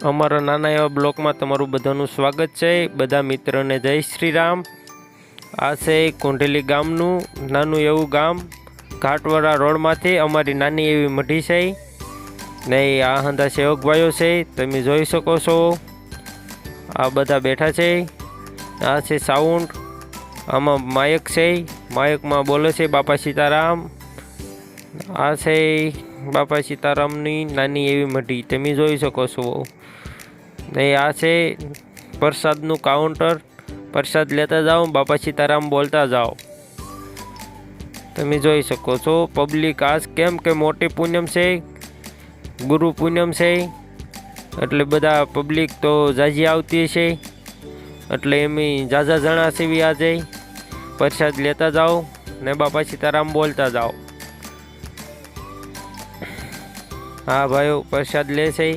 અમારા નાના એવા બ્લોકમાં તમારું બધાનું સ્વાગત છે। બધા મિત્રોને જય શ્રી રામ। આ છે કોંઢેલી ગામનું નાનું એવું ગામ, ઘાટવાળા રોડમાંથી અમારી નાની એવી મઢી છે ને આ હંધા સેવકભાઈઓ છે, તમે જોઈ શકો છો। આ બધા બેઠા છે। આ છે સાઉન્ડ, આમાં માયક છે, માયકમાં બોલે છે બાપા સીતારામ। આ છે બાપા સીતારામની નાની એવી મઢી, તમે જોઈ શકો છો ને આ છે પ્રસાદનું કાઉન્ટર, પ્રસાદ લેતા જાઓ, બાપા સીતારામ બોલતા જાઓ, તમે જોઈ શકો છો। પબ્લિક આજ કેમ કે મોટી પૂનમ છે, ગુરુ પૂનમ છે, એટલે બધા પબ્લિક તો જાજી આવતી છે, એટલે એમની જાજા જણા સેવી આજે પ્રસાદ લેતા જાઓ ને બાપા સીતારામ બોલતા જાઓ। હા ભાઈઓ પ્રસાદ લે છે।